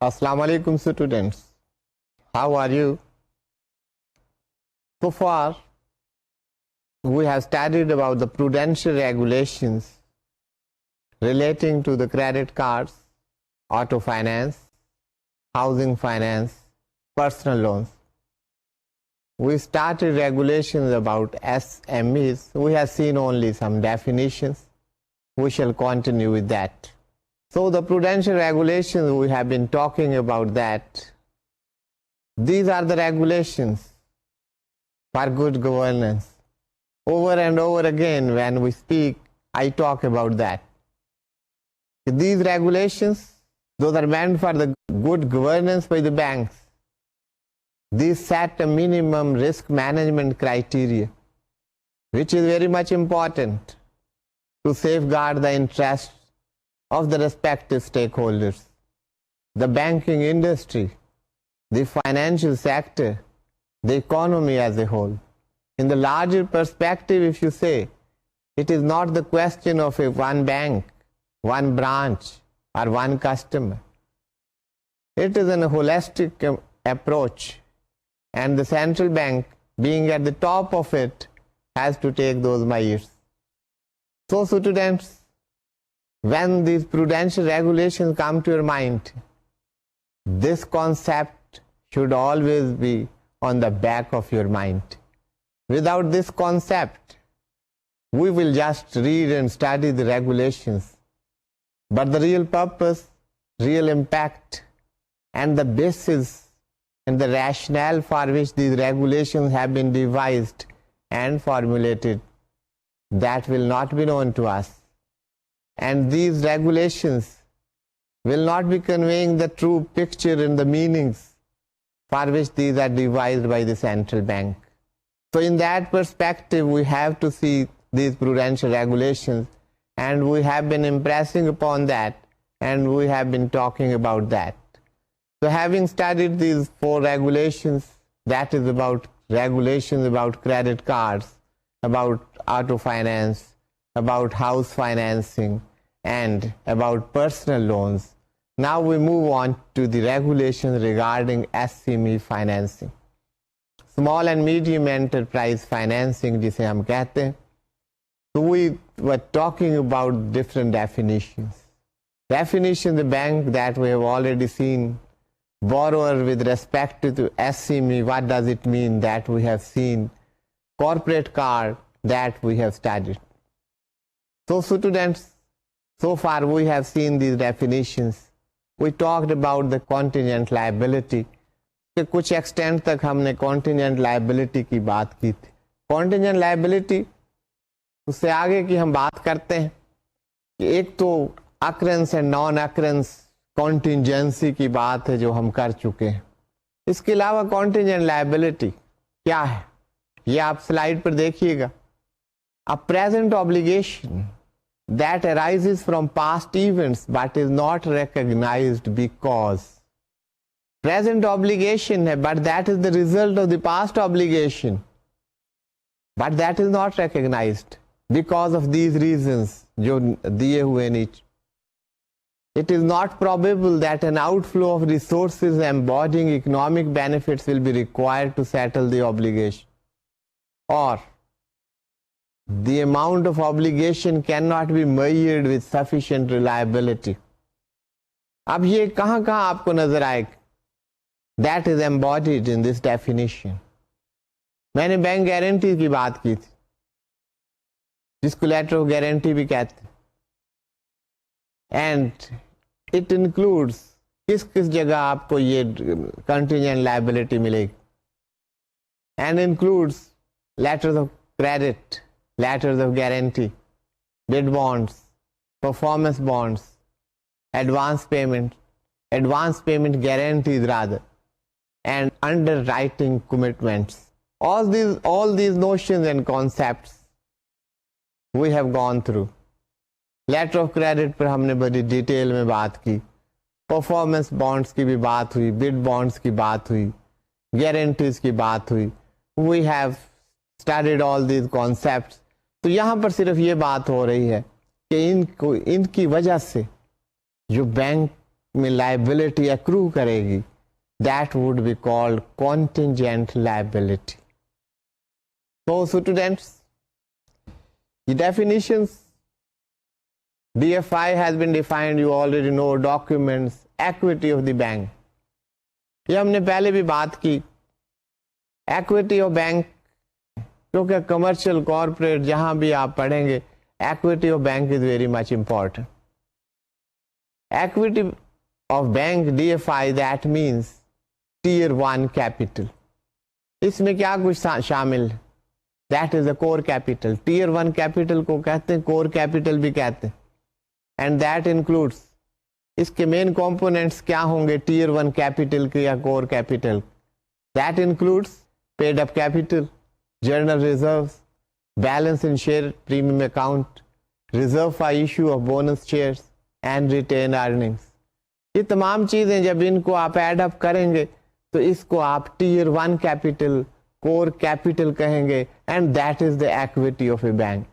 Assalamu alaikum students. How are you? So far, we have studied about the prudential regulations relating to the credit cards, auto finance, housing finance, personal loans. We started regulations about SMEs. We have seen only some definitions. We shall continue with that. So the prudential regulations, we have been talking about that. These are the regulations for good governance. Over and over again when we speak, I talk about that. These regulations, those are meant for the good governance by the banks. These set a minimum risk management criteria, which is very much important to safeguard the interests of the respective stakeholders, the banking industry, the financial sector, the economy as a whole. In the larger perspective, if you say, it is not the question of one bank, one branch, or one customer. It is a holistic approach, and the central bank, being at the top of it, has to take those measures. So, students, when these prudential regulations come to your mind, this concept should always be on the back of your mind. Without this concept, we will just read and study the regulations, but the real purpose, real impact, and the basis and the rationale for which these regulations have been devised and formulated, that will not be known to us. And these regulations will not be conveying the true picture and the meanings for which these are devised by the central bank. So in that perspective, we have to see these prudential regulations, and we have been impressing upon that, and we have been talking about that. So having studied these 4 regulations, that is about regulations about credit cards, about auto finance, about house financing, and about personal loans. Now we move on to the regulations regarding SME financing, small and medium enterprise financing, جسے ہم کہتے ہیں. So we were talking about different definitions. Definition, the bank that we have already seen, borrower with respect to SME, what does it mean, that we have seen, corporate card, that we have studied. So students, so far we have seen these definitions. We talked about the contingent liability. کہ کچھ extent تک ہم نے contingent liability کی بات کی تھی. Contingent liability اس سے آگے کی ہم بات کرتے ہیں کہ ایک تو occurrence and non occurrence contingency کی بات ہے جو ہم کر چکے ہیں. اس کے علاوہ contingent liability کیا ہے یہ آپ سلائیڈ پر دیکھیے گا. A present obligation that arises from past events but is not recognized because present obligation ہے but that is the result of the past obligation, but that is not recognized because of these reasons جو دیے ہوئے نیچے. It is not probable that an outflow of resources embodying economic benefits will be required to settle the obligation, or the amount of obligation cannot be measured with sufficient reliability. اب یہ کہاں کہاں آپ کو نظر آئے گا؟ That is embodied in this definition. میں نے بینک گارنٹی کی بات کی تھی جس کو لیٹر آف گارنٹی بھی کہتے ہیں, اینڈ اٹ انکلوڈس کس کس جگہ آپ کو یہ کنٹینجنٹ لائبلٹی ملے گی, and includes letters of credit, letters of guarantee, bid bonds, performance bonds, advance payment guarantees rather, and underwriting commitments. All these notions and concepts we have gone through. Letter of credit پر ہم نے بڑی detail میں بات کی, performance bonds کی بھی بات ہوئی, bid bonds کی بات ہوئی, guarantees کی بات ہوئی. We have studied all these concepts. تو یہاں پر صرف یہ بات ہو رہی ہے کہ ان کی وجہ سے جو بینک میں لائبلٹی accrue کرے گی, that would be called contingent liability. So students, the definitions, DFI has been defined, you already know, documents, equity of the bank. یہ ہم نے پہلے بھی بات کی, ایکویٹی آف بینک, کیونکہ کمرشل کارپوریٹ جہاں بھی آپ پڑھیں گے, equity of bank is very much important. Equity of bank DFI, that means tier 1 capital. اس میں کیا کچھ شامل ہے؟ That is a core capital. Tier 1 capital کو کہتے ہیں, کور کیپیٹل بھی کہتے ہیں, اینڈ دیٹ انکلوڈس, اس کے مین کمپوننٹس کیا ہوں گے ٹیئر 1 کیپیٹل کے یا core capital? That includes paid up capital, general reserves, balance in share premium account, reserve for issue of bonus shares and retain earnings. یہ تمام چیزیں جب ان کو آپ ایڈ اپ کریں گے تو اس کو آپ ٹیئر 1 کیپیٹل, کور کیپیٹل کہیں گے, and that is the equity of a bank.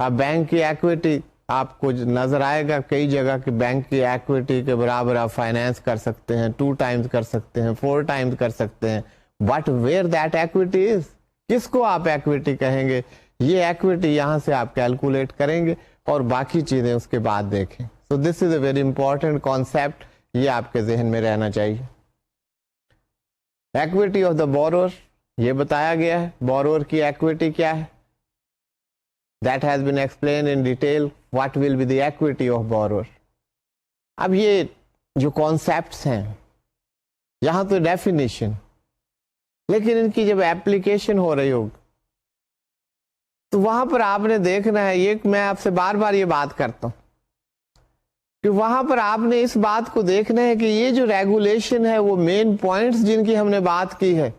اب بینک کی ایکویٹی آپ کو نظر آئے گا کئی جگہ کہ بینک کی ایکویٹی کے برابر آپ فائنینس کر سکتے ہیں, 2 ٹائمز کر سکتے ہیں, 4 ٹائمز کر سکتے ہیں, بٹ ویئر دیٹ ایکویٹی از, کس کو آپ ایکویٹی کہیں گے؟ یہ ایکویٹی یہاں سے آپ کیلکولیٹ کریں گے اور باقی چیزیں اس کے بعد دیکھیں. سو دس از اے ویری امپورٹنٹ کانسیپٹ, یہ آپ کے ذہن میں رہنا چاہیے. ایکویٹی آف دا بورور, یہ بتایا گیا ہے بورور کی ایکویٹی کیا ہے. That has been explained in detail what will be the equity of borrower. اب یہ جو کانسیپٹس ہیں یہاں تو ڈیفینیشن, لیکن ان کی جب ایپلیکیشن ہو رہی ہوگی تو وہاں پر آپ نے دیکھنا ہے, یہ میں آپ سے بار بار یہ بات کرتا ہوں کہ وہاں پر آپ نے اس بات کو دیکھنا ہے کہ یہ جو ریگولیشن ہے وہ مین پوائنٹس جن کی ہم نے بات کی ہے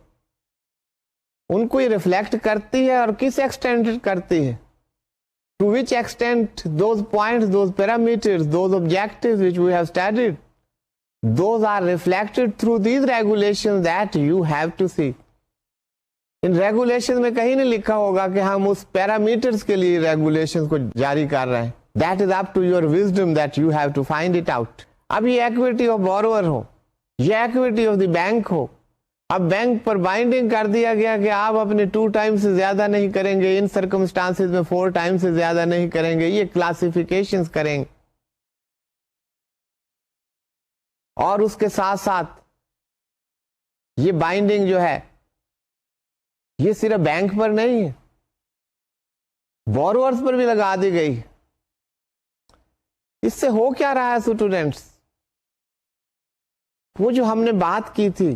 ان کو یہ ریفلیکٹ کرتی ہے اور کس ایکسٹینٹ کرتی ہے. To which extent those points, those parameters, those objectives which we have studied, those are reflected through these regulations that you have to see. In regulation میں کہیں نہیں لکھا ہوگا کہ ہم اس پیرامیٹرز کے لیے ریگولیشن کو جاری کر رہے ہیں. That is up to your wisdom that you have to find it out. اب یہ ایکویٹی آف بورور ہو, یہ ایکویٹی آف دی بینک ہو, اب بینک پر بائنڈنگ کر دیا گیا کہ آپ اپنے 2 ٹائم سے زیادہ نہیں کریں گے, ان سرکمسٹانسز میں 4 ٹائم سے زیادہ نہیں کریں گے, یہ کلاسیفیکیشنز کریں گے. اور اس کے ساتھ ساتھ یہ بائنڈنگ جو ہے یہ صرف بینک پر نہیں ہے, بورورز پر بھی لگا دی گئی. اس سے ہو کیا رہا ہے اسٹوڈینٹس؟ وہ جو ہم نے بات کی تھی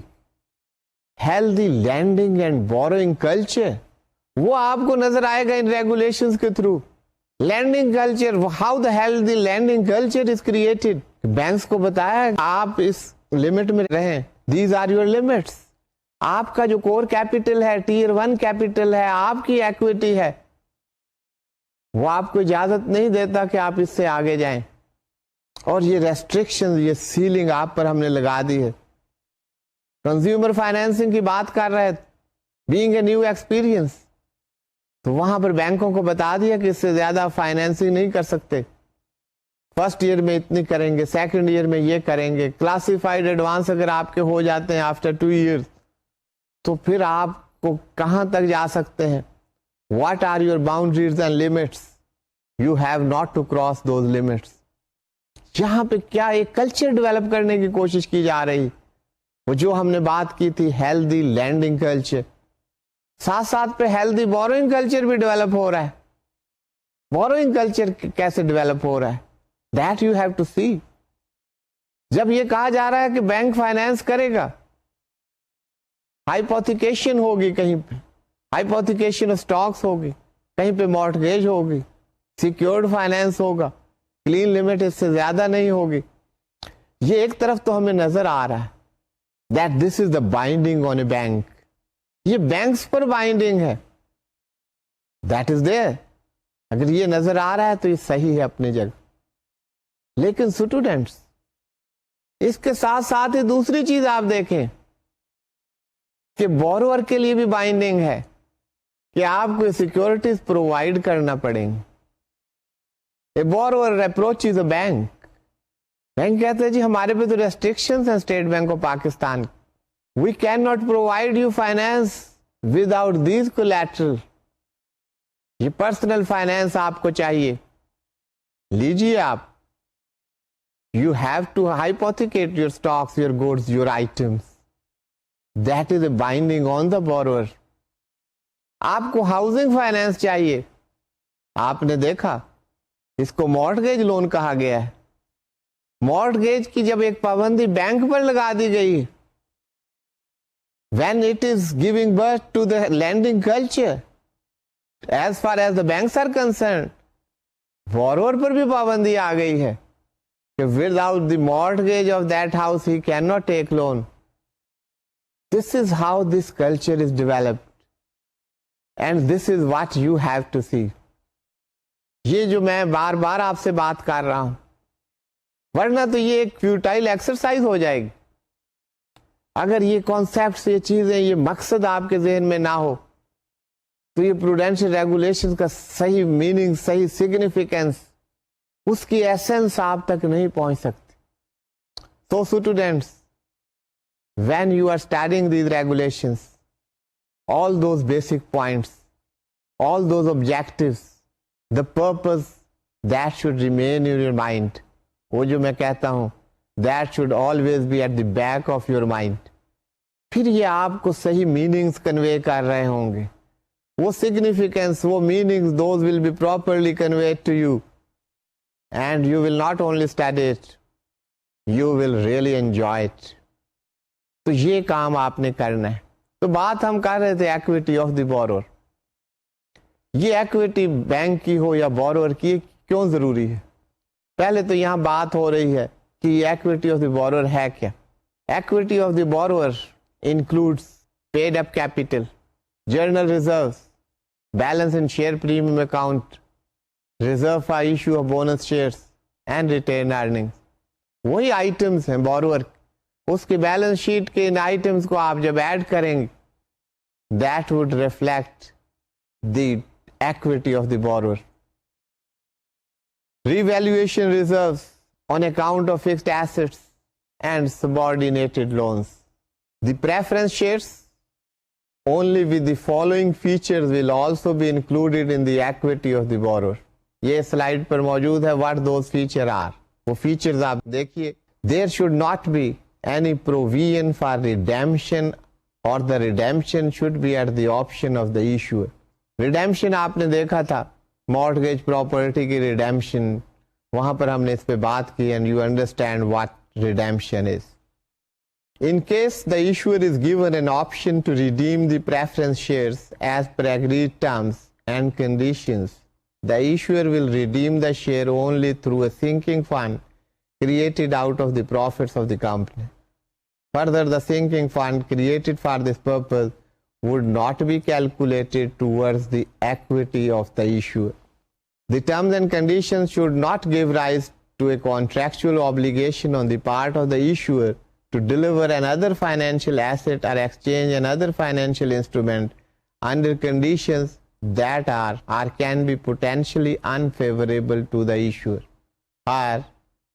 healthy lending and borrowing culture, وہ آپ کو نظر آئے گا ان ریگولیشنز کے through. Lending culture, how the healthy lending culture is created. Banks کو بتایا آپ اس لمٹ میں رہیں, these are your limits. آپ کا جو کور کیپیٹل ہے, ٹیئر 1 کیپیٹل ہے, آپ کی ایکویٹی ہے, وہ آپ کو اجازت نہیں دیتا کہ آپ اس سے آگے جائیں. اور یہ ریسٹرکشن, یہ سیلنگ آپ پر ہم نے لگا دی ہے. کنزیومر فائنینسنگ کی بات کر رہے تھے, بینگ اے نیو ایکسپیرئنس, تو وہاں پر بینکوں کو بتا دیا کہ اس سے زیادہ فائنینسنگ نہیں کر سکتے. فرسٹ ایئر میں اتنی کریں گے, سیکنڈ ایئر میں یہ کریں گے. کلاسیفائڈ ایڈوانس اگر آپ کے ہو جاتے ہیں آفٹر 2 ایئر تو پھر آپ کو کہاں تک جا سکتے ہیں؟ What are your boundaries and limits? You have not to cross those limits. یہاں پہ کیا ایک کلچر ڈیولپ کرنے کی کوشش کی جا رہی, وہ جو ہم نے بات کی تھی ہیلدی لینڈنگ کلچر, ساتھ ساتھ پہ ہیلدی بوروئنگ کلچر بھی ڈیولپ ہو رہا ہے. بوروئنگ کلچر کیسے ڈیولپ ہو رہا ہے؟ دیٹ یو ہیو ٹو سی. جب یہ کہا جا رہا ہے کہ بینک فائنینس کرے گا, ہائیپوتھیکیشن ہوگی, کہیں پہ ہائیپوتھیکیشن آف اسٹاکس ہوگی, کہیں پہ مارٹگیج ہوگی, سیکیورڈ فائنینس ہوگا, کلین لمٹ اس سے زیادہ نہیں ہوگی. یہ ایک طرف تو ہمیں نظر آ رہا ہے that this is the binding on a bank. یہ بینکس پر بائنڈنگ ہے, that is there. اگر یہ نظر آ رہا ہے تو یہ صحیح ہے اپنی جگہ. لیکن اسٹوڈینٹس اس کے ساتھ ساتھ ہی دوسری چیز آپ دیکھیں کہ بورور کے لیے بھی بائنڈنگ ہے کہ آپ کو سیکورٹیز پرووائڈ کرنا پڑیں گے. A borrower approaches a bank bank کہتے ہیں جی ہمارے پہ تو ریسٹرکشنز ہیں State Bank of Pakistan, we can not provide you finance without these دیز کولیٹرل, یہ پرسنل فائنینس آپ کو چاہیے, لیجیے آپ. You have to hypothecate your stocks, your goods, your items. That is a binding on the borrower. آپ کو ہاؤسنگ فائنینس چاہیے, آپ نے دیکھا اس کو مارٹگیج لون کہا گیا ہے. مارٹگیج کی جب ایک پابندی بینک پر لگا دی گئی, when it is giving birth to the lending culture, as far as the banks are concerned, borrower پر بھی پابندی آ گئی ہے کہ without the mortgage of that house he cannot take loan. This is how this culture is developed, and this is what you have to see. یہ جو میں بار بار آپ سے بات کر رہا ہوں, ورنہ تو یہ ایک فیوٹائل ایکسرسائز ہو جائے گی. اگر یہ کانسیپٹس, یہ چیزیں, یہ مقصد آپ کے ذہن میں نہ ہو تو یہ پروڈینشل ریگولیشن کا صحیح میننگ, صحیح سگنیفیکینس, اس کی ایسنس آپ تک نہیں پہنچ سکتی. So students, when you are studying these regulations, all those basic points, all those objectives, the purpose, that should remain in your mind. وہ جو میں کہتا ہوں, that should always be at the back of your mind. پھر یہ آپ کو صحیح میننگز کنوے کر رہے ہوں گے. وہ سگنیفیکینس, وہ meanings, those will be properly conveyed to you, and you will not only study it, you will really enjoy it. تو یہ کام آپ نے کرنا ہے. تو بات ہم کر رہے تھے ایکویٹی آف دی بورور. یہ ایکویٹی بینک کی ہو یا بورور کی کیوں ضروری ہے؟ پہلے تو یہاں بات ہو رہی ہے کہ یہ ایکویٹی آف دی بورور ہے کیا. Equity of the borrower includes paid up capital, general reserves, balance in share premium account, reserve for issue of bonus shares and retain earning. وہی آئٹمس ہیں بورور, اس کی بیلنس شیٹ کے ان items کو آپ جب ایڈ کریں گے, that would reflect the equity of the borrower. Revaluation reserves on account of fixed assets and subordinated loans. The preference shares only with the following features will also be included in the equity of the borrower. یہ slide پر موجود ہے what those features are. وہ features آپ دیکھیے. There should not be any provision for redemption, or the redemption should be at the option of the issuer. Redemption آپ نے دیکھا تھا, مارٹگیج پراپرٹی کی ریڈیمپشن, وہاں پر ہم نے اس پہ بات کی, and you understand what redemption is. In case the issuer is given an option to redeem the preference shares as per agreed terms and conditions, the issuer will redeem the share only through a sinking fund created out of the profits of the company. Further, the sinking fund created for this purpose would not be calculated towards the equity of the issuer. The terms and conditions should not give rise to a contractual obligation on the part of the issuer to deliver another financial asset or exchange another financial instrument under conditions that are or can be potentially unfavorable to the issuer, or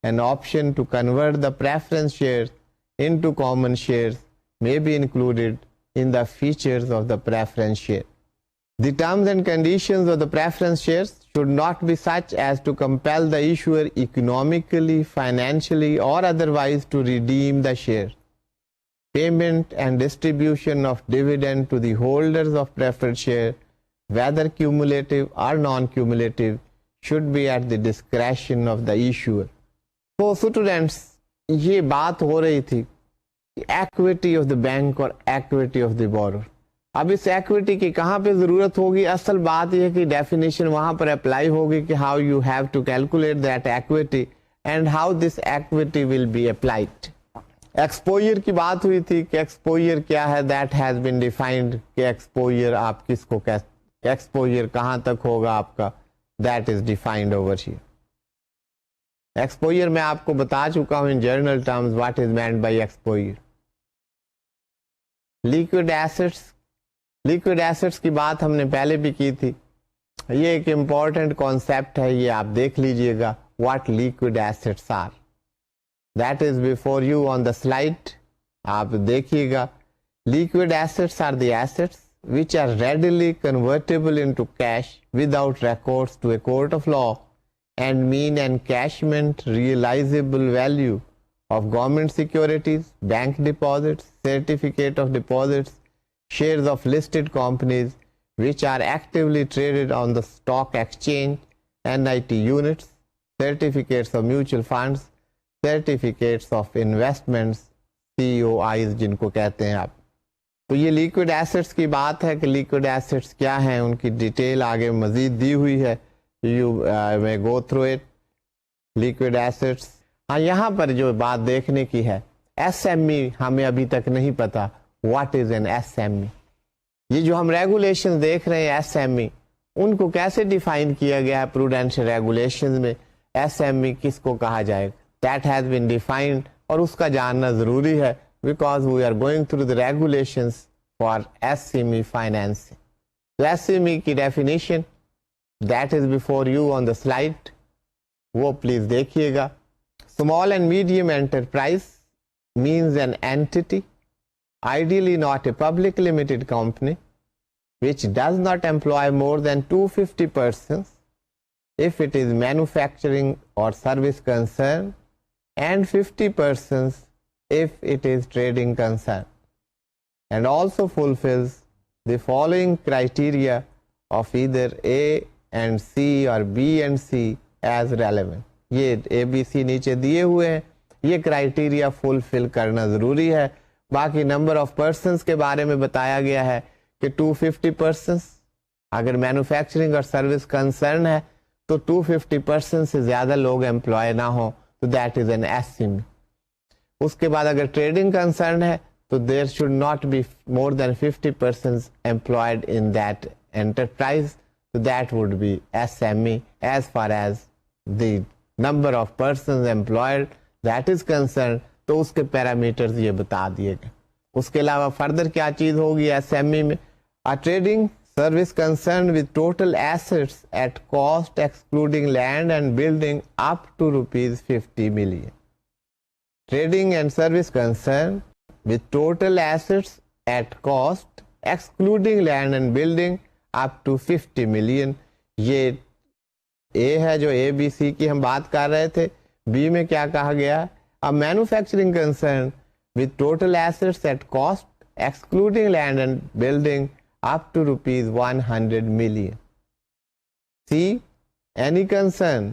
an option to convert the preference shares into common shares may be included in the features of the preference share. The terms and conditions of the preference shares should not be such as to compel the issuer economically, financially, or otherwise to redeem the share. Payment and distribution of dividend to the holders of preferred share, whether cumulative or non-cumulative, should be at the discretion of the issuer. So students, یہ بات ہو رہی تھی equity of the bank اور equity of the borer. اب اس equity کی کہاں پہ ضرورت ہوگی؟ اصل بات یہ ہے کہ ڈیفینیشن وہاں پر اپلائی ہوگی کہ how you have to calculate that equity and how this equity will be applied. Exposure کی بات ہوئی تھی کہ ایکسپوئر کیا ہے, دیٹ ہیز بین ڈیفائنڈ کہ ایکسپوئر آپ کس کو کہتے, ایکسپوئر کہاں تک ہوگا آپ کا, that is defined over here. Exposure میں آپ کو بتا چکا ہوں in general terms what is meant by exposure. Liquid assets, liquid assets کی بات ہم نے پہلے بھی کی تھی. یہ ایک امپورٹنٹ کانسیپٹ ہے, یہ آپ دیکھ لیجئے گا, what liquid assets are. that is before you on the slide. آپ دیکھیے گا liquid assets are the assets which are readily convertible into cash without recourse to a court of law and mean encashment realizable value of government securities, bank deposits, certificate of deposits, shares of listed companies which are actively traded on the stock exchange, NIT units, certificates of mutual funds, certificates of investments, COIs جن کو کہتے ہیں آپ. تو یہ liquid assets کی بات ہے کہ لیکوڈ ایسٹس کیا ہیں, ان کی ڈیٹیل آگے مزید دی ہوئی ہے. یو میں گو تھرو اٹ. لیکوڈ ایسٹس, ہاں یہاں پر جو بات دیکھنے کی ہے, ایس ایم ای ہمیں ابھی تک نہیں پتا what is an S M E. یہ جو ہم ریگولیشن دیکھ رہے ہیں ایس ایم ای, ان کو کیسے ڈیفائن کیا گیا ہے پروڈینشیل ریگولیشن میں, ایس ایم ای کس کو کہا جائے گا, دیٹ ہیز بین ڈیفائنڈ, اور اس کا جاننا ضروری ہے because we are going through the regulations for SME financing. So SME کی definition that is before you on the slide, وہ please دیکھیے گا. Small and medium enterprise means an entity, ideally not a public limited company, which does not employ more than 250 persons if it is manufacturing or service concern, and 50 persons if it is trading concern, and also fulfills the following criteria of either A and C or B and C as relevant. یہ اے B C نیچے دیے ہوئے ہیں, یہ criteria فلفل کرنا ضروری ہے. باقی نمبر آف پرسنس کے بارے میں بتایا گیا ہے کہ 250 پرسنس, اگر مینوفیکچرنگ اور سروس کنسرن ہے تو 250 پرسن سے زیادہ لوگ امپلائے نہ ہوں, تو that is an S M E. اس کے بعد اگر ٹریڈنگ کنسرن ہے تو there should not be more than 50 persons employed in that enterprise, so that would be SME as far as the number of persons employed that is concerned. تو اس کے parameters یہ بتا دیے گئے. اس کے علاوہ فردر کیا چیز ہوگی SME میں, a trading service concerned with total assets at cost excluding land and building up to rupees 50 million. Trading and service concern with total assets at cost excluding land and building up to 50 million. یہ اے ہے جو اے B C کی ہم بات کر رہے تھے. Be میں کیا کہا گیا, a manufacturing concern with total assets at cost excluding land and building up to rupees 100 million. C, any concern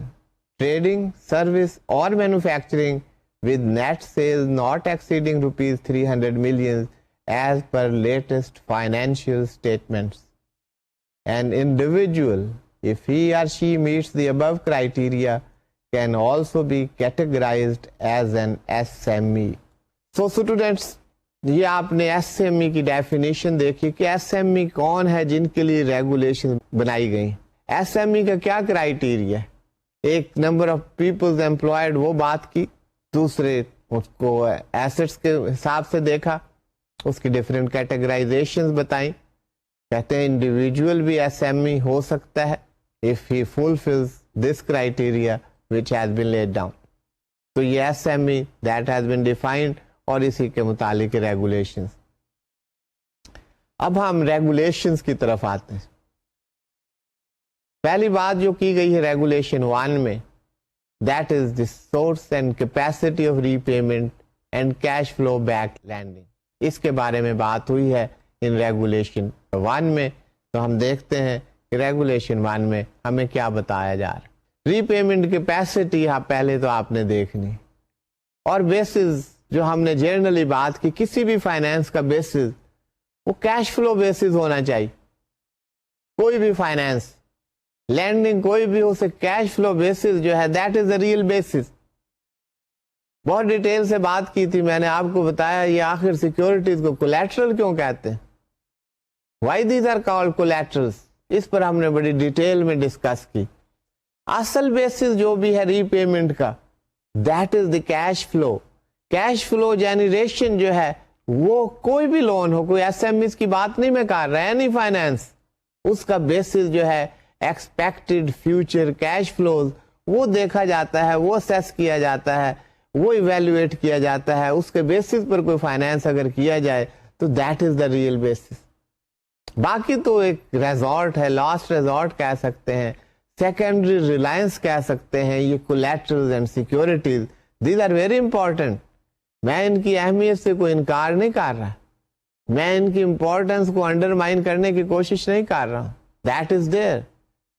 trading, service or manufacturing with net sales not exceeding rupees 300 million as per latest financial statements. An individual, if he or she meets the above criteria, can also be categorized as an SME. So students, یہ آپ نے S M ای کی definition دیکھی کہ S M ای کون ہے جن کے لیے ریگولیشن بنائی گئی. ایس ایم ای کا کیا کرائیٹیریا ہے, ایک نمبر آف پیپلز امپلائڈ وہ بات کی, دوسرے اس کو ایسٹس کے حساب سے دیکھا, اس کی ڈفرینٹ کیٹیگرائزیشن بتائیں. کہتے ہیں انڈیویجول بھی ایس ایم ای ہو سکتا ہے if he fulfills this criteria which has been laid down. تو یہ S M E that has been defined, اور اسی کے متعلق ریگولیشنز. اب ہم ریگولیشنز کی طرف آتے ہیں. پہلی بات جو کی گئی ہے ریگولیشن 1 میں, that is the source and capacity of repayment and cash flow back lending. اس کے بارے میں بات ہوئی ہے ان ریگولیشن 1 میں. تو ہم دیکھتے ہیں کہ ریگولیشن 1 میں ہمیں کیا بتایا جا رہا ہے. ری پیمنٹ کیپیسٹی پہلے تو آپ نے دیکھنی, اور بیسز جو ہم نے جنرلی بات کی, کسی بھی فائنینس کا بیسز وہ کیش فلو بیسز ہونا چاہیے. کوئی بھی فائنینس لینڈنگ کوئی بھی ہو, اسے کیش فلو بیسز جو ہے that is the real bases. بہت ڈیٹیل سے بات کی تھی میں نے, آپ کو بتایا یہ آخر سیکورٹیز کو کولیٹرل کیوں کہتے ہیں, وائی دیز آر کالڈ کولیٹرلز, اس پر ہم نے بڑی ڈیٹیل میں ڈسکس کی. اصل بیسز جو بھی ہے ری پیمنٹ کا that is the cash flow. Cash flow generation جو ہے وہ کوئی بھی لون ہو, کوئی ایس ایم ایز کی بات نہیں میں کر رہا, اینی فائنینس, اس کا بیسس جو ہے ایکسپیکٹڈ فیوچر کیش فلوز, وہ دیکھا جاتا ہے, وہ سیس کیا جاتا ہے وہ ایویلویٹ کیا جاتا ہے, اس کے بیسس پر کوئی فائنینس اگر کیا جائے تو that is the real basis. باقی تو ایک ریزورٹ ہے, لاسٹ ریزورٹ کہہ سکتے ہیں, سیکنڈری ریلائنس کہہ سکتے ہیں, یہ collateral and securities, these are very important. میں ان کی اہمیت سے کوئی انکار نہیں کر رہا, میں ان کی امپورٹنس کو انڈرمائن کرنے کی کوشش نہیں کر رہا ہوں. That is there,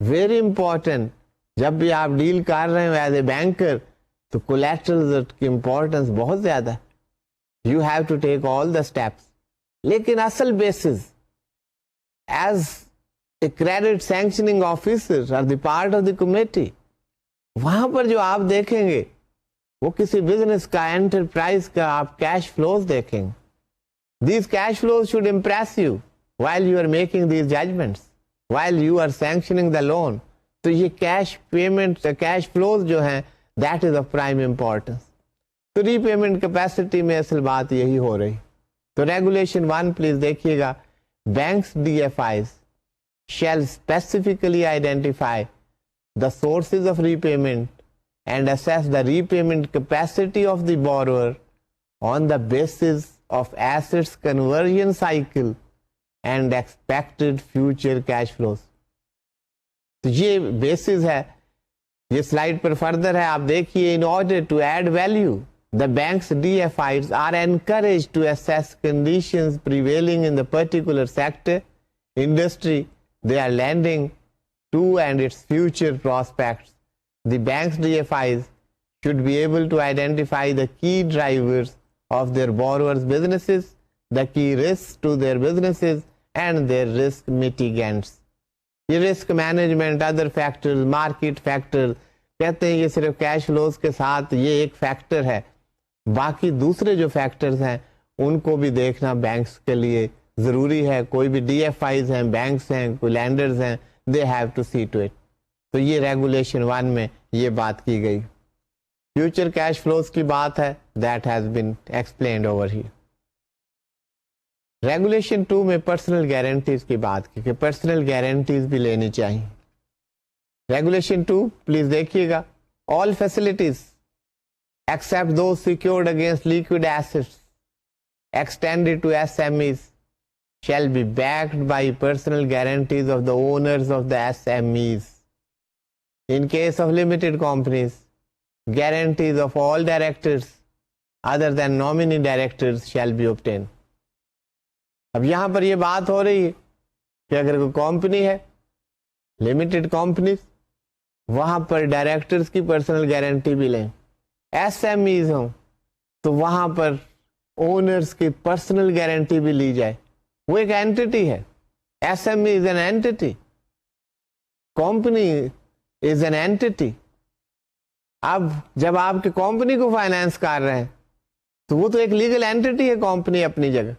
very important. جب بھی آپ ڈیل کر رہے ہیں ایز اے بینکر تو کولیٹرل کی امپورٹنس بہت زیادہ ہے. You have to take all the steps. لیکن اصل basis as a credit sanctioning officer اور the part of the committee, وہاں پر جو آپ دیکھیں گے وہ کسی بزنس کا, انٹرپرائز کا آپ کیش فلوز دیکھیں گے. These cash flows should impress you while you are making these judgments, while you are sanctioning the loan. تو یہ کیش پیمنٹ, کیش فلوز جو ہیں that is of prime importance. تو ری پیمنٹ کیپیسٹی میں اصل بات یہی ہو رہی. تو ریگولیشن 1 پلیز دیکھیے گا, banks DFIs shall specifically identify the sources of repayment and assess the repayment capacity of the borrower on the basis of assets conversion cycle and expected future cash flows. تو یہ basis ہے, یہ slide پر further ہے, آپ دیکھیے. in order to add value, the bank's DFIs are encouraged to assess conditions prevailing in the particular sector, industry they are lending to and its future prospects. The bank's DFIs should be able to identify the key drivers of their borrowers' businesses, the key risks to their businesses and their risk mitigants. یہ risk management, other factor, market factor کہتے ہیں, یہ صرف cash flows کے ساتھ یہ ایک factor ہے. باقی دوسرے جو فیکٹرز ہیں ان کو بھی دیکھنا بینکس کے لیے ضروری ہے. کوئی بھی DFIs ہیں, بینکس ہیں, کوئی لینڈرز ہیں, they have to see to it. تو یہ ریگولیشن 1 میں یہ بات کی گئی. فیوچر کیش فلوز کی بات ہے, that has been explained over here. Regulation 2 میں پرسنل گارنٹیز کی بات کی کہ پرسنل گارنٹیز بھی لینی چاہیے. ریگولیشن 2 پلیز دیکھیے گا, all facilities except those secured against liquid assets extended to SMEs shall be backed by personal guarantees of the owners of the SMEs. In case of limited companies, guarantees of all directors other than nominee directors shall be obtained. اب یہاں پر یہ بات ہو رہی ہے کہ اگر کوئی company ہے, لمیٹڈ کمپنیز, وہاں پر ڈائریکٹرز کی پرسنل گارنٹی بھی لیں. SMEs ہوں تو وہاں پر اونرز کی پرسنل گارنٹی بھی لی جائے. وہ ایک اینٹی ہے. SME is an entity, company is an entity. اب جب آپ کی کمپنی کو فائنینس کر رہے ہیں تو وہ تو ایک لیگل اینٹی ہے کمپنی اپنی جگہ,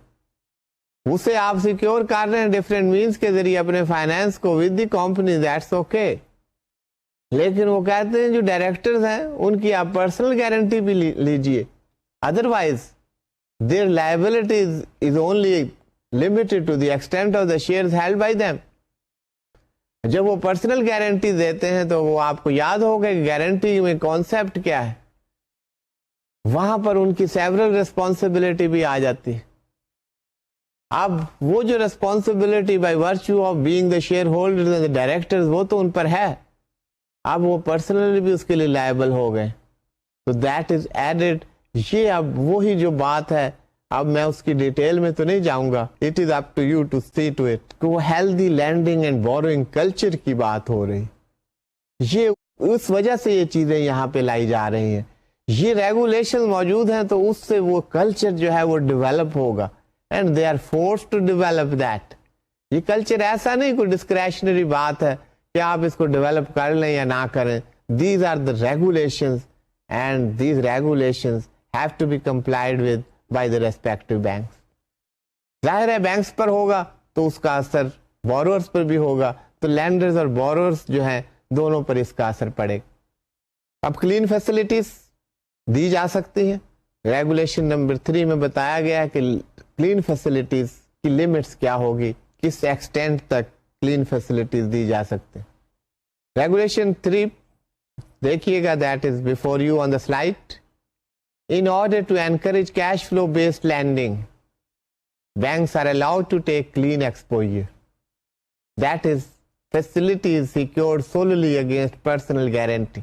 اسے آپ سیکیور کر رہے ہیں ڈفرینٹ مینس کے ذریعے اپنے فائنینس کو with the company, that's okay. لیکن وہ کہتے ہیں جو ڈائریکٹرز ہیں ان کی آپ پرسنل گارنٹی بھی لیجئے, otherwise their liabilities is only limited to the extent of the shares held by them. جب وہ پرسنل گارنٹی دیتے ہیں تو وہ آپ کو یاد ہوگا کہ گارنٹی میں کانسیپٹ کیا ہے, وہاں پر ان کی سیورل ریسپانسبلٹی بھی آ جاتی ہے. اب وہ جو responsibility by virtue of being the share holder and directors وہ تو ان پر ہے, اب وہ پرسنلی بھی اس کے لیے لائبل ہو گئے. تو دیٹ از ایڈڈ. یہ اب وہی جو بات ہے, اب میں اس کی ڈیٹیل میں تو نہیں جاؤں گا, it is up to you to see to it کہ وہ healthy lending and borrowing culture کی بات ہو رہی. یہ اس وجہ سے یہ چیزیں یہاں پہ لائی جا رہی ہیں. یہ ریگولیشن موجود ہیں تو اس سے وہ کلچر جو ہے وہ ڈیولپ ہوگا, and they are force to develop that. یہ کلچر ایسا نہیں کوئی ڈسکریشنری بات ہے کہ آپ اس کو ڈیولپ کر لیں یا نہ کریں. These are the regulations and these regulations have to be complied with by the respective banks. ظاہر ہے بینکس پر ہوگا تو اس کا اثر بورورز پر بھی ہوگا, تو لینڈرز اور بورورز جو ہیں دونوں پر اس کا اثر پڑے گا. اب کلین فیسلٹیز دی جا سکتی ہیں. ریگولیشن نمبر 3 میں بتایا گیا ہے کہ کلین فیسلٹیز کی لمٹس کیا ہوگی, کس ایکسٹینٹ تک کلین فیسلٹیز دی جا سکتے ہیں. ریگولیشن 3 دیکھیے گا, that is before you on the slide. In order to encourage cash flow based lending, banks are allowed to take clean exposure. That is, facility is secured solely against personal guarantee.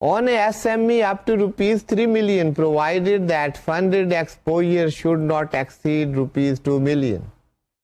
on a SME up to rupees 3 million provided that funded exposure should not exceed rupees 2 million.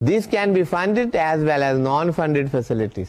These can be funded as well as non-funded facilities.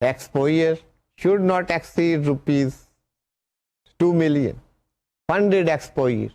Exposure should not exceed rupees 2 million. Funded exposure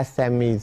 SMEs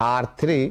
R3,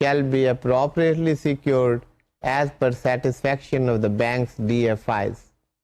shall be appropriately secured as per satisfaction of the bank's DFIs.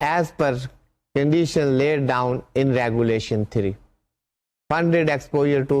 as per condition laid down in regulation 3. Funded exposure 2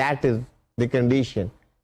That is the condition.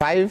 5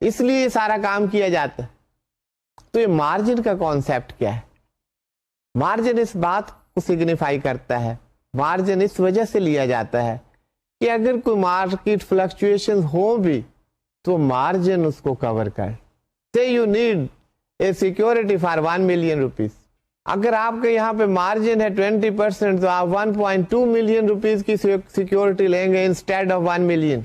اس لیے یہ سارا کام کیا جاتا ہے. تو یہ margin کا concept کیا ہے؟ مارجن اس بات کو سگنیفائی کرتا ہے, مارجن اس وجہ سے لیا جاتا ہے کہ اگر کوئی مارکیٹ فلکچویشن ہو بھی تو مارجن اس کو کور کر. سے you need a security for 1 million rupees, اگر آپ کے یہاں پہ مارجن ہے 20% تو آپ 1.2 ملین روپیز کی سیکورٹی لیں گے انسٹیڈ آف 1 ملین.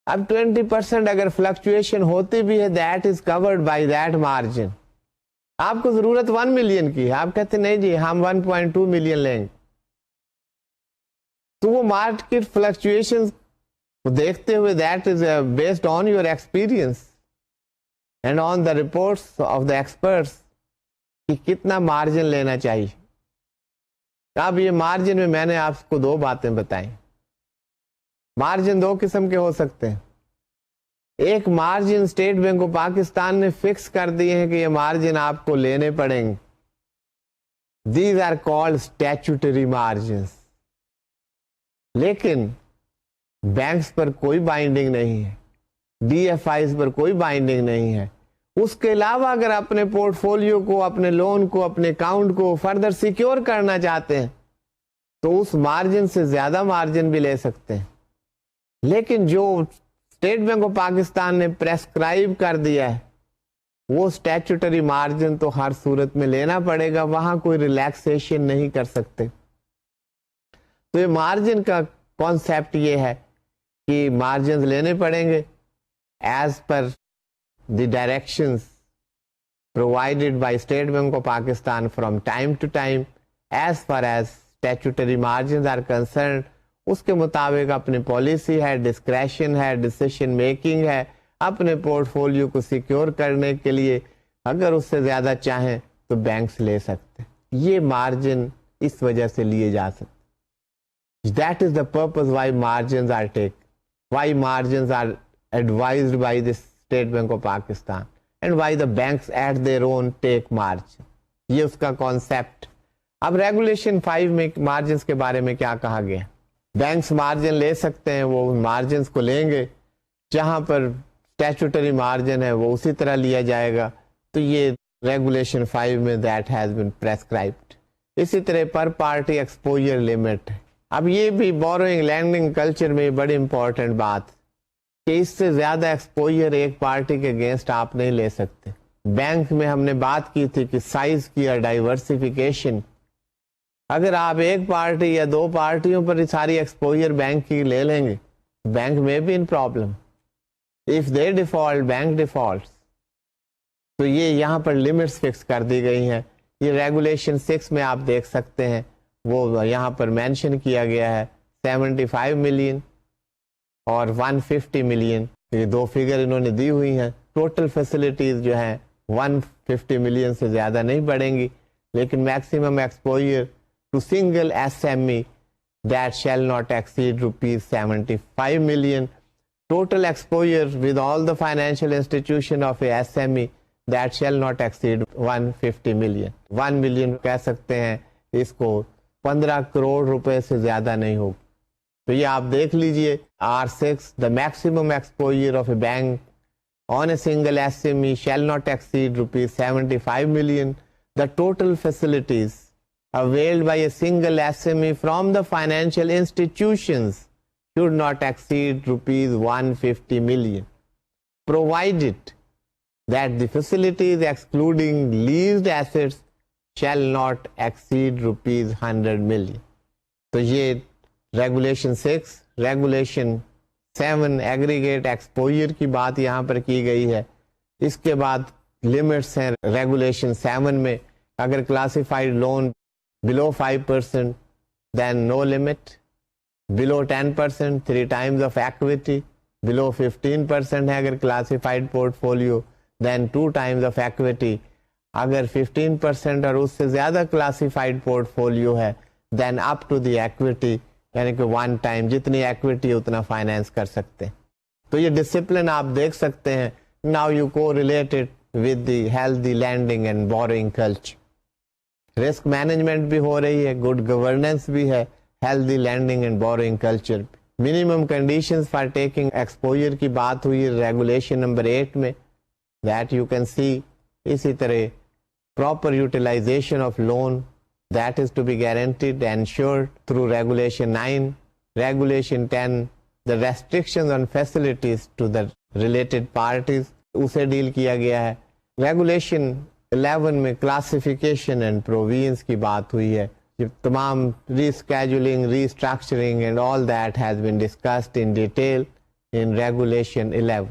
اب 20% اگر فلکچویشن ہوتی بھی ہے that is covered by that margin. آپ کو ضرورت 1 ملین کی ہے, آپ کہتے نہیں جی ہم 1.2 ملین لیں گے, تو وہ مارکیٹ فلکچویشن دیکھتے ہوئے that is based on your experience and on the reports of the experts کہ کتنا مارجن لینا چاہیے. اب یہ مارجن میں نے آپ کو 2 باتیں بتائیں. مارجن 2 قسم کے ہو سکتے ہیں. ایک margin state Bank of Pakistan نے فکس کر دیے ہیں کہ یہ مارجن آپ کو لینے پڑیں گے. These are called statutory margins. لیکن بینکس پر کوئی بائنڈنگ نہیں ہے, ڈی ایف آئیز پر کوئی بائنڈنگ نہیں ہے. اس کے علاوہ اگر اپنے پورٹ فولیو کو, اپنے لون کو, اپنے اکاؤنٹ کو فردر سیکیور کرنا چاہتے ہیں تو اس مارجن سے زیادہ مارجن بھی لے سکتے ہیں. لیکن جو اسٹیٹ بینک آف پاکستان نے پریسکرائب کر دیا ہے وہ اسٹیچوٹری مارجن تو ہر صورت میں لینا پڑے گا, وہاں کوئی ریلیکسیشن نہیں کر سکتے. تو یہ مارجن کا کانسیپٹ یہ ہے کہ مارجن لینے پڑیں گے as per the directions provided by State Bank of Pakistan from time to time as far as statutory margins are concerned. اس کے مطابق اپنی پالیسی ہے, ڈسکریشن ہے, ڈسیشن میکنگ ہے, اپنے پورٹ فولیو کو سیکیور کرنے کے لیے اگر اس سے زیادہ چاہیں تو بینکس لے سکتے. یہ مارجن اس وجہ سے لیے جا سکتے. That is the purpose why margins are taken, why margins are advised by this State Bank of Pakistan and why the banks at their own take margin. یہ اس کا کانسیپٹ. اب ریگولیشن 5 میں مارجنس کے بارے میں کیا کہا گیا؟ بینکس مارجن لے سکتے ہیں, وہ مارجنس کو لیں گے, جہاں پر اسٹیچوٹری مارجن ہے وہ اسی طرح لیا جائے گا. تو یہ ریگولیشن 5 میں دیٹ ہیز بین پریسکرائبڈ. اسی طرح پر پارٹی ایکسپوجر لمٹ. اب یہ بھی بوروئنگ لینڈنگ کلچر میں بڑی امپورٹنٹ بات کہ اس سے زیادہ ایکسپوجر ایک پارٹی کے اگینسٹ آپ نہیں لے سکتے. بینک میں ہم نے بات کی تھی کہ سائز کی اور ڈائیورسیفیکیشن. اگر آپ ایک پارٹی یا 2 پارٹیوں پر ساری ایکسپوجر بینک کی لے لیں گے, بینک میں بھی in problem. If they default bank default. تو یہ یہاں پر لمٹس فکس کر دی گئی ہیں. یہ ریگولیشن 6 میں آپ دیکھ سکتے ہیں, وہ یہاں پر مینشن کیا گیا ہے 75 ملین اور 150 ملین. یہ 2 فگر انہوں نے دی ہوئی ہیں. ٹوٹل فیسلٹیز جو ہیں 150 ملین سے زیادہ نہیں بڑھیں گی, لیکن maximum exposure to single S M E that shall not exceed ₹75 million. Total exposure with all the financial institution of a S M E that shall not exceed 150 million. 1 million کہہ سکتے ہیں اس کو, 15 کروڑ روپے سے زیادہ نہیں ہوگا. تو یہ آپ دیکھ لیجئے R6, the maximum exposure of a bank on a single SME shall not exceed ₹75 million. The total facilities availed by a single SME from the financial institutions should not exceed ₹150 million, provided that the facilities excluding leased assets shall not exceed ₹100 million. تو یہ regulation 6. Regulation 7 aggregate exposure کی بات یہاں پر کی گئی ہے. اس کے بعد لمٹس ہیں ریگولیشن 7 میں. اگر classified loan below 5% then no limit, below 10% 3 times of equity, below 15% ہے اگر classified port folio then 2 times of equity. اگر 15% اور اس سے زیادہ کلاسیفائڈ پورٹ فولیو ہے then up to the equity, یعنی کہ 1 time جتنی ایکویٹی اتنا فائنینس کر سکتے ہیں. تو یہ ڈسپلن آپ دیکھ سکتے ہیں. Now you correlate it with the healthy lending and borrowing culture. Risk management بھی ہو رہی ہے, گڈ گورننس بھی ہے, healthy lending and borrowing culture. minimum conditions for taking exposure کی بات ہوئی ریگولیشن نمبر 8 میں, that you can see. اسی طرح proper utilization of loan that is to be guaranteed and ensured through regulation 9. Regulation 10, the restrictions on facilities to the related parties, اسے deal کیا گیا ہے. ریگولیشن 11 میں کلاسیفیکیشن اینڈ پروویژنس کی بات ہوئی ہے. یہ تمام rescheduling, restructuring and all that has been discussed in detail in regulation 11.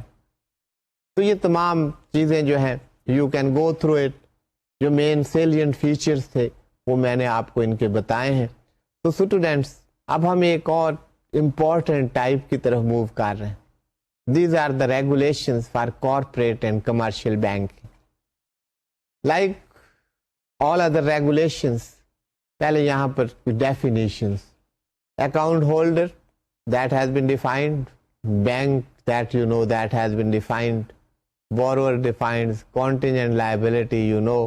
تو یہ تمام چیزیں جو ہیں you can go through it. جو مین سیلینٹ فیچرز تھے وہ میں نے آپ کو ان کے بتائے ہیں. تو اسٹوڈینٹس اب ہم ایک اور امپورٹنٹ ٹائپ کی طرف موو کر رہے ہیں. These are the regulations for corporate and commercial banking. Like all other regulations, پہلے یہاں پر definitions. Account holder, that has been defined. Bank, that you know, that has been defined. Borrower defines. Contingent liability, you know,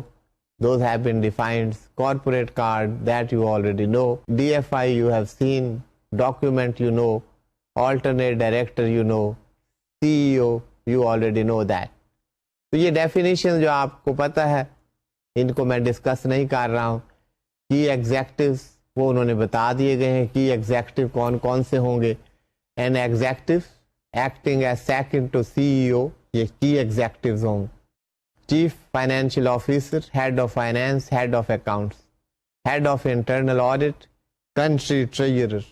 those have been defined. Corporate card, that you already know. DFI, you have seen. Document, you know. Alternate director, you know. CEO, you already know that. تو یہ definition جو آپ کو پتہ ہے ان کو میں discuss نہیں کر رہا ہوں. کی ایگزیکٹوز وہ انہوں نے بتا دیے گئے ہیں. کی ایگزیکٹو کون کون سے ہوں گے. An executive acting as second to CEO, یہ کی ایگزیکٹوز ہوں گے. Chief financial officer, head of finance, head of accounts, head of internal audit, country treasurer,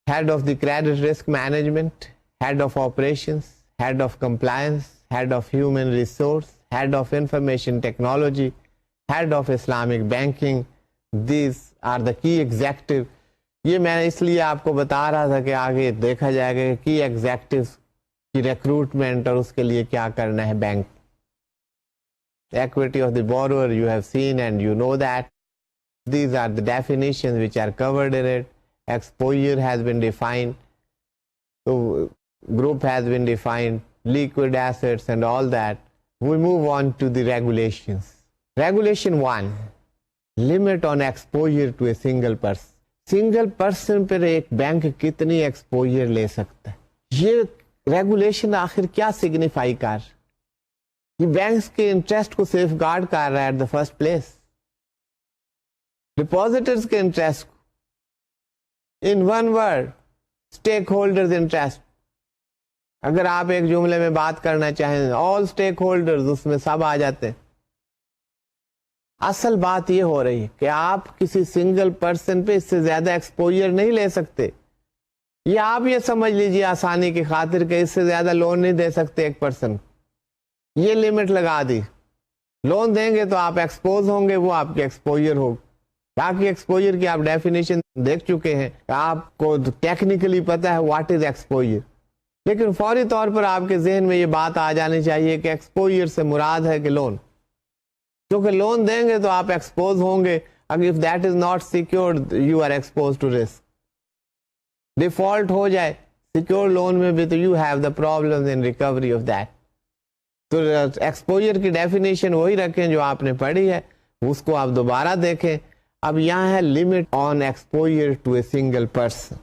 head of the credit risk management, head of operations, head of compliance, head of human resource, head of information technology, head of Islamic banking. These are the key executive. یہ میں اس لیے آپ کو بتا رہا تھا کہ آگے دیکھا جائے گا کہ کی ایگزیکٹو کی ریکروٹمنٹ اور اس کے لیے کیا کرنا ہے bank. Equity of the borrower, you have seen and you know that. These are the definitions which are covered in it. Exposure has been defined. So group has been defined, liquid assets and all that. We move on to the regulations. Regulation 1, limit on exposure to a single person. Single person پر ایک bank کتنی exposure لے سکتا ہے. یہ regulation آخر کیا signify کر رہا ہے؟ یہ بینکس کے انٹرسٹ کو سیف گارڈ کر رہا ہے ایٹ دا فرسٹ پلیس. ڈپازیٹرز کے انٹرسٹ کو, in one word stake holders interest. اگر آپ ایک جملے میں بات کرنا چاہیں آل اسٹیک ہولڈرز, اس میں سب آ جاتے ہیں. اصل بات یہ ہو رہی ہے کہ آپ کسی سنگل پرسن پہ اس سے زیادہ ایکسپوجر نہیں لے سکتے. یہ آپ یہ سمجھ لیجیے آسانی کی خاطر کہ اس سے زیادہ لون نہیں دے سکتے ایک پرسن. یہ لمٹ لگا دی. لون دیں گے تو آپ ایکسپوز ہوں گے, وہ آپ کی ایکسپوجر ہوگی. باقی ایکسپوجر کی آپ ڈیفینیشن دیکھ چکے ہیں, آپ کو ٹیکنیکلی پتا ہے واٹ از ایکسپوجر. لیکن فوری طور پر آپ کے ذہن میں یہ بات آ جانی چاہیے کہ ایکسپوجر سے مراد ہے کہ لون, کیونکہ لون دیں گے تو آپ ایکسپوز ہوں گے. اگر if that is not secured, you are exposed to risk. Default ہو جائے سیکور لون میں بھی تو you have the problems in recovery of that. تو ایکسپوجر کی ڈیفینیشن وہی رکھیں جو آپ نے پڑھی ہے, اس کو آپ دوبارہ دیکھیں. اب یہاں ہے limit on exposure to a single person.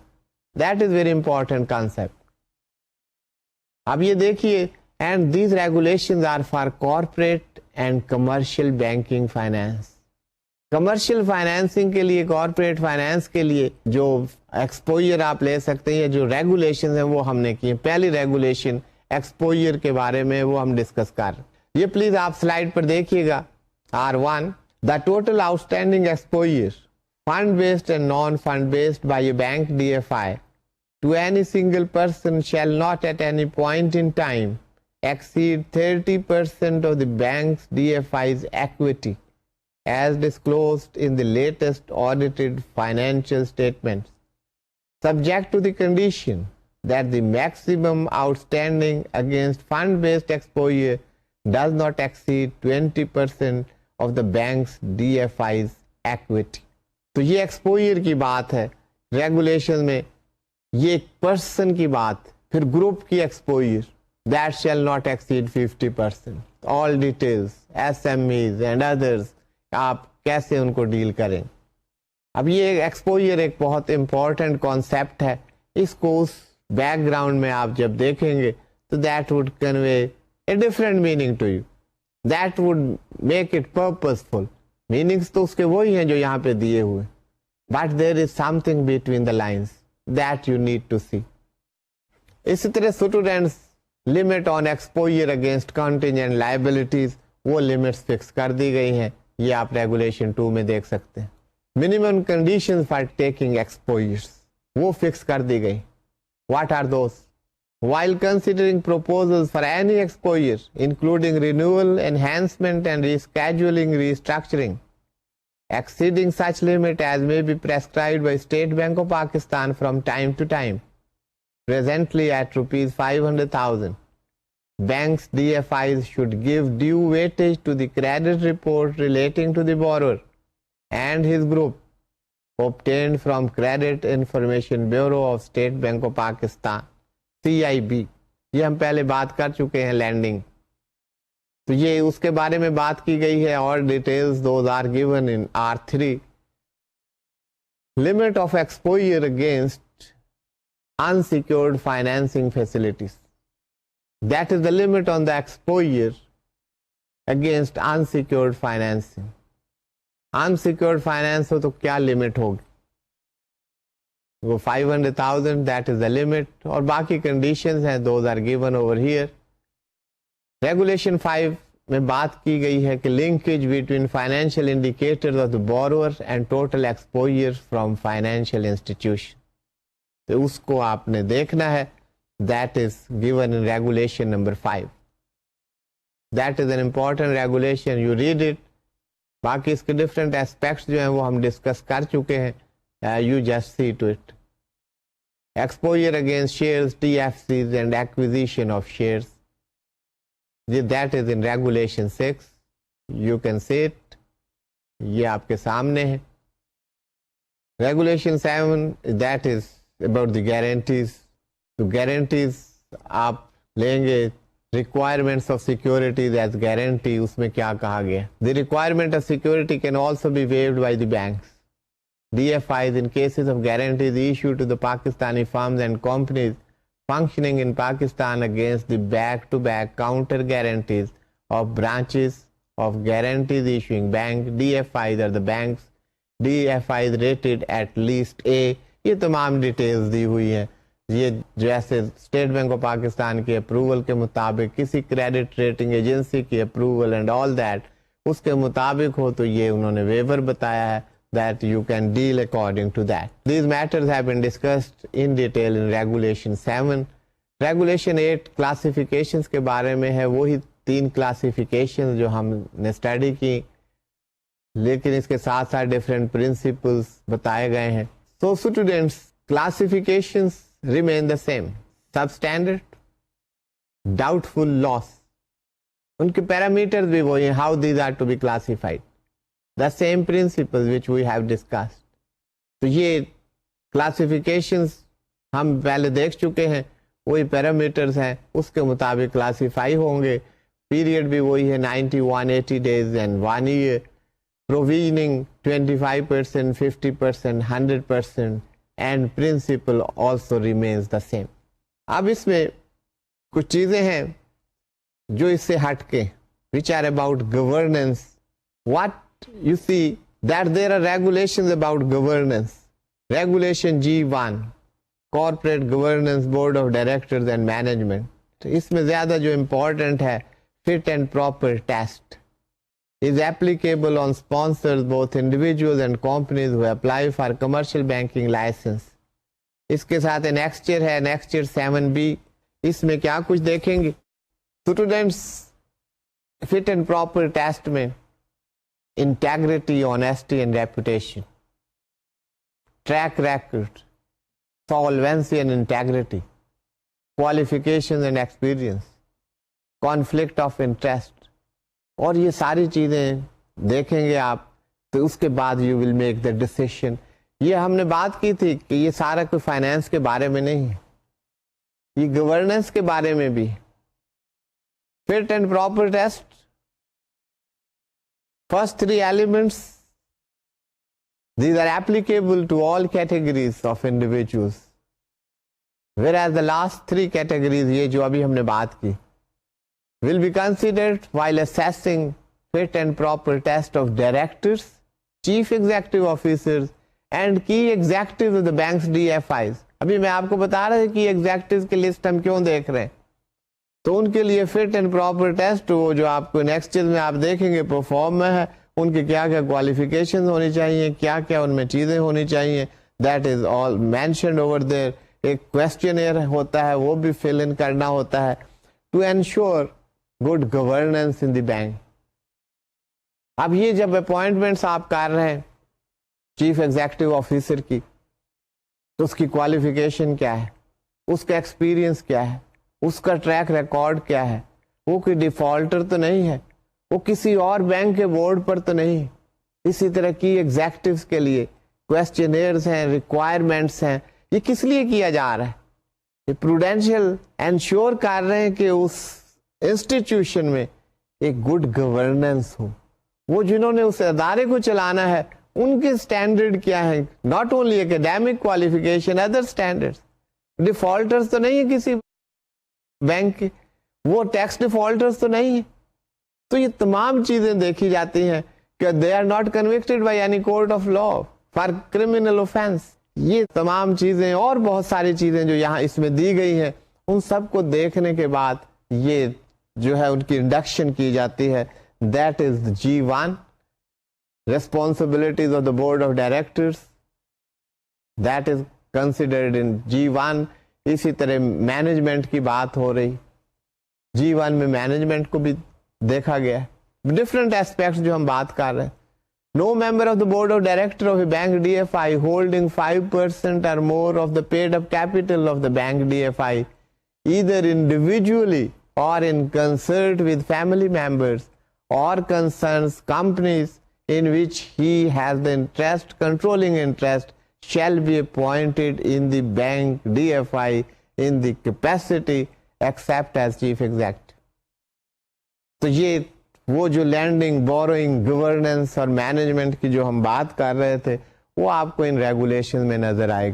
That is very important concept. اب یہ دیکھیے, and these regulations are for corporate and commercial banking finance. Commercial financing کے لیے, کارپوریٹ فائنینس کے لیے جو ایکسپوجر آپ لے سکتے ہیں, جو ریگولیشنز ہیں وہ ہم نے کی. پہلی ریگولیشن ایکسپوجر کے بارے میں وہ ہم ڈسکس کر رہے ہیں. یہ پلیز آپ سلائڈ پر دیکھیے گا. R1, the total outstanding exposure, fund-based and non-fund-based by a bank DFI to any single person shall not at any point in time exceed 30% of the bank's DFI's equity as disclosed in the latest audited financial statements, subject to the condition that the maximum outstanding against fund-based exposure does not exceed 20% of the bank's DFI's equity. تو یہ exposure کی بات ہے regulation میں. یہ ایک person کی بات. پھر گروپ کی exposure, that shall not exceed 50%. All details, SMEs and others, آپ کیسے ان کو ڈیل کریں. اب یہ ایکسپوجر ایک بہت امپورٹنٹ کانسیپٹ ہے. اس کو اس بیک گراؤنڈ میں آپ جب دیکھیں گے تو that would convey a different meaning to you, that would make it purposeful. Meanings تو اس کے وہی ہیں جو یہاں پہ دیے ہوئے, but there is something between the lines that you need to see. اسی طرح students limit on exposure against contingent liabilities, وہ لمٹس فکس کر دی گئی ہیں, یہ آپ ریگولیشن 2 میں دیکھ سکتے ہیں. Minimum condition for taking exposures وہ فکس کر دی گئی. What are those? While considering proposals for any exposure, including renewal, enhancement, and rescheduling, restructuring, exceeding such limit as may be prescribed by State Bank of Pakistan from time to time, presently at rupees 500,000, banks DFIs should give due weightage to the credit report relating to the borrower and his group, obtained from Credit Information Bureau of State Bank of Pakistan, CIB. یہ ہم پہلے بات کر چکے ہیں landing, تو یہ اس کے بارے میں بات کی گئی ہے, اور details those are given in R3. Limit of exposure against unsecured financing facilities, that is the limit on the exposure against unsecured financing. Unsecured finance ہو تو کیا لمٹ ہوگی؟ وہ 500,000 that is the limit, اور باقی conditions ہیں those are given over here. Regulation 5 میں بات کی گئی ہے کہ linkage between financial indicators of the borrower and total exposure from financial institution. تو اس کو آپ نے دیکھنا ہے, that is given in regulation number 5. That is an important regulation, you read it. باقی اس کے different aspects جو ہیں وہ ہم ڈسکس کر چکے ہیں. You just see to it. Exposure against shares, TFCs, and acquisition of shares. That is in Regulation 6. You can see it. یہ آپ کے سامنے ہے. Regulation 7, that is about the guarantees. تو guarantees آپ لیں گے, requirements of securities as guarantee, اس میں کیا کہا گیا؟ The requirement of security can also be waived by the banks. DFIs in cases of guarantees issued to the Pakistani firms and companies functioning in Pakistan against the back-to-back counter guarantees of branches of guarantees issuing bank. DFIs are the banks. DFIs rated at least A. یہ تمام details دی ہوئی ہیں. یہ جیسے state Bank of Pakistan کی approval کے مطابق, کسی کریڈٹ ریٹنگ ایجنسی کی اپروول اینڈ آل دیٹ, اس کے مطابق ہو تو یہ انہوں نے ویور بتایا ہے, that you can deal according to that. These matters have been discussed in detail in Regulation 7. Regulation 8 classifications کے بارے میں ہے, وہی 3 classifications جو ہم نے اسٹڈی کی, لیکن اس کے ساتھ ساتھ different principles بتائے گئے ہیں. So students, classifications remain the same. Substandard, doubtful loss, ان کے parameters بھی وہی ہیں, how these are to be classified. The same principles which we have discussed. تو یہ classifications ہم پہلے دیکھ چکے ہیں, وہی پیرامیٹرز ہیں, اس کے مطابق کلاسیفائی ہوں گے. پیریڈ بھی وہی ہے 90, 180 days and 1 year. Provisioning 25%, 50%, 100%, and principle also remains the same. اب اس میں کچھ چیزیں ہیں جو اس سے ہٹ کے, which are about governance. What you see that there are regulations about governance. Regulation G1, Corporate Governance Board of Directors and Management. اس میں زیادہ جو important ہے, fit and proper test is applicable on sponsors, both individuals and companies who apply for commercial banking license. اس کے ساتھ annexure ہے, annexure 7B. اس میں کیا کچھ دیکھیں گے students؟ fit and proper test میں integrity, honesty and reputation, track record, solvency and integrity, qualifications and experience, conflict of interest, اور یہ ساری چیزیں دیکھیں گے آپ, تو اس کے بعد you will make the decision. یہ ہم نے بات کی تھی کہ یہ سارا کوئی فائنینس کے بارے میں نہیں ہے, یہ گورننس کے بارے میں بھی. fit and proper test, first 3 elements, these are applicable to all categories of individuals. whereas the last three categories, یہ جو ابھی ہم نے بات کی, will be considered while assessing fit and proper test of directors, chief executive officers and key executives of the bank's DFIs. ابھی میں آپ کو بتا رہا تھا کہ ایگزیکٹوز کی لسٹ ہم کیوں دیکھ رہے ہیں, تو ان کے لیے فٹ اینڈ پراپر ٹیسٹ وہ جو آپ کو نیکسٹ چیز میں آپ دیکھیں گے پرفارم میں ہے, ان کی کیا کیا کوالیفیکیشن ہونی چاہیے, کیا کیا ان میں چیزیں ہونی چاہیے, that is all mentioned over there. ایک کویسچنئر ہوتا ہے وہ بھی فل ان کرنا ہوتا ہے to ensure good governance in the bank. اب یہ جب اپوائنٹمنٹس آپ کر رہے ہیں چیف ایگزیکٹو آفیسر کی, تو اس کی کوالیفیکیشن کیا ہے, اس کا ایکسپیرئنس کیا ہے, اس کا ٹریک ریکارڈ کیا ہے, وہ کوئی ڈیفالٹر تو نہیں ہے, وہ کسی اور بینک کے بورڈ پر تو نہیں. اسی طرح کی ایگزیکٹوز کے لیے کویسچنئرز ہیں, ریکوائرمنٹس ہیں, یہ کس لیے کیا جا رہا ہے؟ یہ پروڈینشیل انشور کر رہے ہیں کہ اس انسٹیٹیوشن میں ایک گڈ گورننس ہو. وہ جنہوں نے اس ادارے کو چلانا ہے ان کے اسٹینڈرڈ کیا ہے, not only academic qualification, other standard. Defaulters تو نہیں ہے کسی بینک کے, وہ ٹیکس ڈیفالٹرز تو نہیں ہے. تو یہ تمام چیزیں دیکھی جاتی ہیں کہ they are not convicted by any court of law for criminal offence. یہ تمام چیزیں اور بہت ساری چیزیں جو یہاں اس میں دی گئی ہیں, ان سب کو دیکھنے کے بعد یہ جو ہے ان کی انڈکشن کی جاتی ہے. That is G1, responsibilities of the board of directors, that is considered in G1. اسی طرح مینجمنٹ کی بات ہو رہی, G1 میں مینجمنٹ کو بھی دیکھا گیا ہے, ڈفرنٹ ایسپیکٹس جو ہم بات کر رہے ہیں. No member of the board of directors of a bank DFI holding 5% or more of the paid up capital of the bank DFI, either individually or in concert with family members or concerns companies in which he has the interest, controlling interest, shall be appointed in the bank DFI in the capacity except as chief executive. تو یہ وہ جو landing, borrowing, governance اور management کی جو ہم بات کر رہے تھے وہ آپ کو ان ریگولیشن میں نظر آئے گی.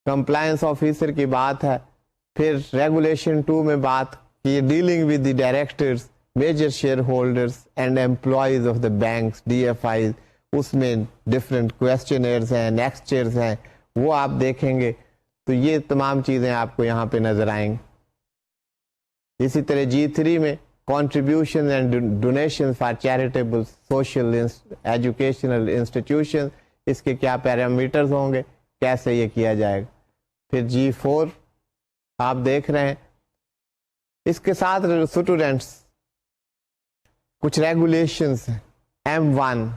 کمپلائنس آفیسر کی بات ہے, پھر ریگولیشن 2 میں بات کی dealing with the directors, major share holders and employees of the banks DFIs. اس میں ڈفرینٹ کویسچنئرز ہیں, نیکسچرز ہیں, وہ آپ دیکھیں گے تو یہ تمام چیزیں آپ کو یہاں پہ نظر آئیں گی. اسی طرح G3 میں contributions and donations for charitable, social, educational institutions, اس کے کیا پیرامیٹرز ہوں گے, کیسے یہ کیا جائے گا. پھر G4 آپ دیکھ رہے ہیں, اس کے ساتھ اسٹوڈینٹس کچھ ریگولیشنز ہیں. M1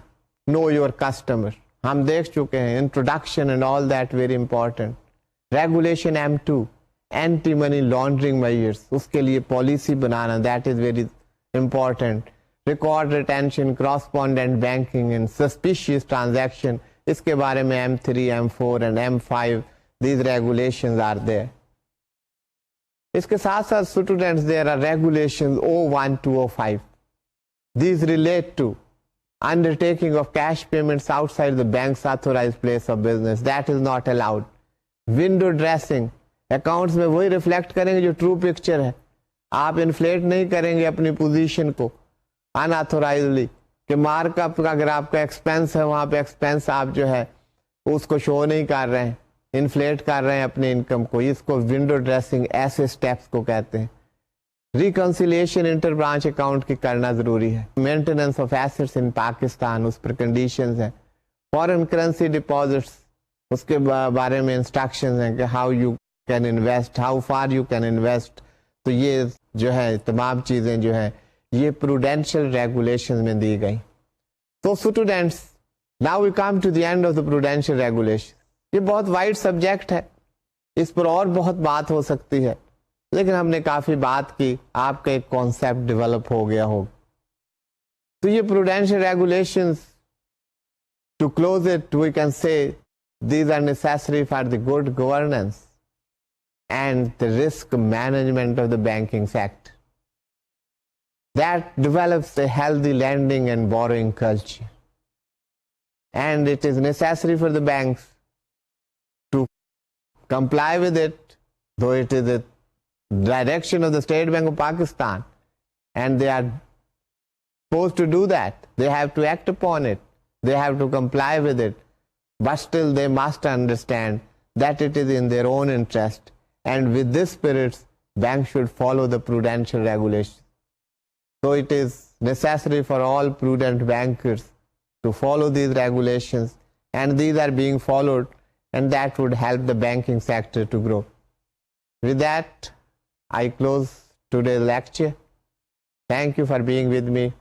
know your customer, ہم دیکھ چکے ہیں, introduction and all that very important. Regulation M2 anti money laundering measures, اس کے لیے پالیسی بنانا, that is very important. Record retention, correspondent banking and suspicious transaction, اس کے بارے میں M3, M4 and M5 these regulations are there. اس کے ساتھ ساتھ students there are regulations O1 to O5. These relate to undertaking of cash payments outside the bank's authorized place of business, that is not allowed. Window dressing, accounts میں وہی reflect کریں گے جو true picture ہے. آپ inflate نہیں کریں گے اپنی پوزیشن کو ان آتھورائزلی کہ مارک اپ کا اگر آپ کا ایکسپینس ہے وہاں پہ ایکسپینس آپ جو ہے اس کو شو نہیں کر رہے ہیں, انفلیٹ کر رہے ہیں اپنی انکم کو. اس کو ونڈو ڈریسنگ ایسے اسٹیپس کو کہتے ہیں. ریکنسیلیشن انٹر برانچ اکاؤنٹ کی کرنا ضروری ہے. Maintenance of assets in Pakistan, اس پر کنڈیشنز ہیں. فارن کرنسی ڈپازٹس, اس کے بارے میں انسٹرکشنز ہیں کہ how you can invest, how far you can invest. تو یہ جو ہے تمام چیزیں جو ہیں یہ پروڈینشیل ریگولیشن میں دی گئی. تو students now we come to the end of the prudential regulation. یہ بہت وائڈ سبجیکٹ ہے, اس پر اور بہت بات ہو سکتی ہے, لیکن ہم نے کافی بات کی, آپ کا ایک کانسیپٹ ڈیولپ ہو گیا ہوگا. تو یہ prudential regulations to close it we can say these are necessary for the good governance and the risk management of the banking sector that develops a healthy lending and borrowing culture, and it is necessary for the banks to comply with it, though it is the direction of the State Bank of Pakistan, and they are supposed to do that. They have to act upon it. They have to comply with it. But still they must understand that it is in their own interest, and with this spirit, banks should follow the prudential regulations. So it is necessary for all prudent bankers to follow these regulations, and these are being followed, and that would help the banking sector to grow. With that, I close today's lecture. Thank you for being with me.